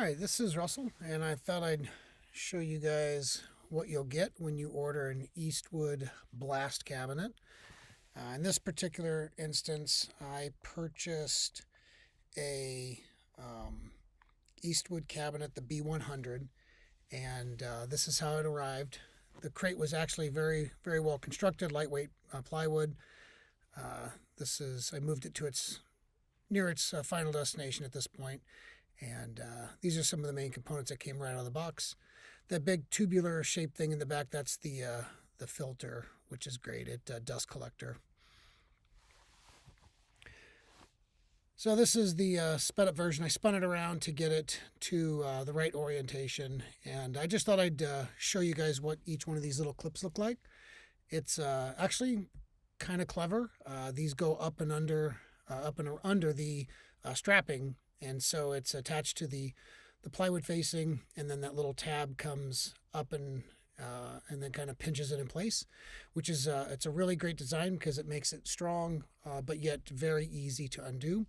Alright, this is Russell, and I thought I'd show you guys what you'll get when you order an Eastwood blast cabinet. In this particular instance, I purchased a Eastwood cabinet, the B100, and this is how it arrived. The crate was actually very well constructed, lightweight plywood. I moved it to near its final destination at this point. And these are some of the main components that came right out of the box. That big tubular shaped thing in the back, that's the filter, which is great. Dust collector. So this is the sped up version. I spun it around to get it to the right orientation. And I just thought I'd show you guys what each one of these little clips look like. It's actually kind of clever. These go up and under the strapping. And so it's attached to the plywood facing, and then that little tab comes up and then kind of pinches it in place, which is it's a really great design because it makes it strong, but yet very easy to undo.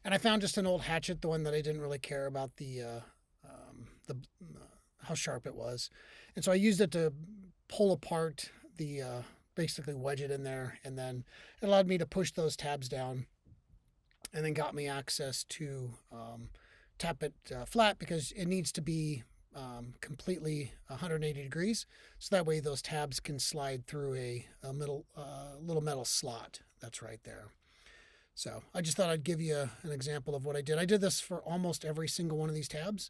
And I found just an old hatchet, the one that I didn't really care about the how sharp it was, and so I used it to pull apart basically wedge it in there, and then it allowed me to push those tabs down. And then got me access to tap it flat because it needs to be completely 180 degrees. So that way those tabs can slide through a little metal slot that's right there. So I just thought I'd give you an example of what I did. I did this for almost every single one of these tabs.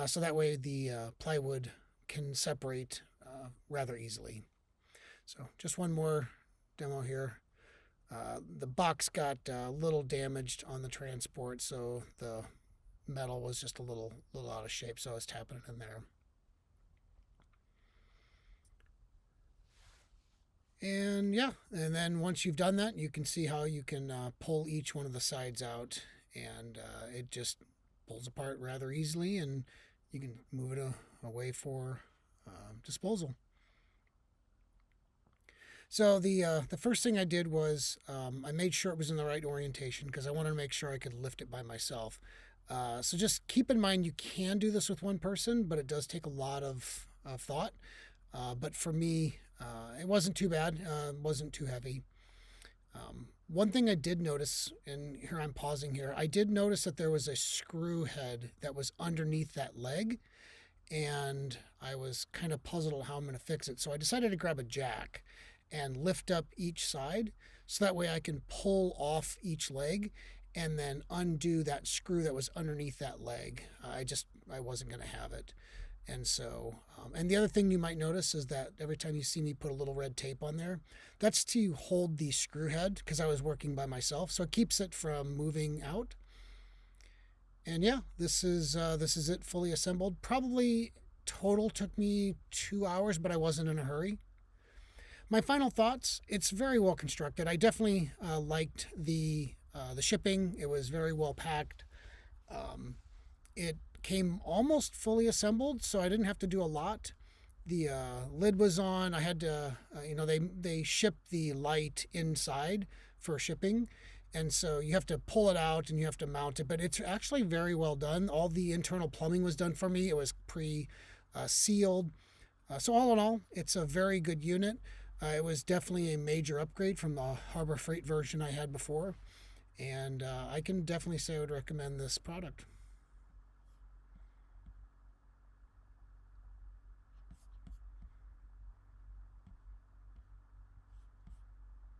So that way the plywood can separate rather easily. So just one more demo here. The box got a little damaged on the transport, so the metal was just a little out of shape, so I was tapping it in there. And yeah, and then once you've done that, you can see how you can pull each one of the sides out, and it just pulls apart rather easily, and you can move it away for disposal. So the first thing I did was I made sure it was in the right orientation because I wanted to make sure I could lift it by myself. So just keep in mind you can do this with one person, but it does take a lot of thought. But for me, it wasn't too bad. It wasn't too heavy. One thing I did notice, and here I'm pausing here, I did notice that there was a screw head that was underneath that leg, and I was kind of puzzled how I'm going to fix it. So I decided to grab a jack and lift up each side so that way I can pull off each leg and then undo that screw that was underneath that leg. I wasn't going to have it. And so, and the other thing you might notice is that every time you see me put a little red tape on there, that's to hold the screw head because I was working by myself. So it keeps it from moving out. And yeah, this is it fully assembled. Probably total took me 2 hours, but I wasn't in a hurry. My final thoughts, it's very well constructed. I definitely liked the shipping. It was very well packed. It came almost fully assembled, so I didn't have to do a lot. The lid was on. I had to, they shipped the light inside for shipping, and so you have to pull it out and you have to mount it, but it's actually very well done. All the internal plumbing was done for me. It was sealed. So all in all, it's a very good unit. It was definitely a major upgrade from the Harbor Freight version I had before, and I can definitely say I would recommend this product.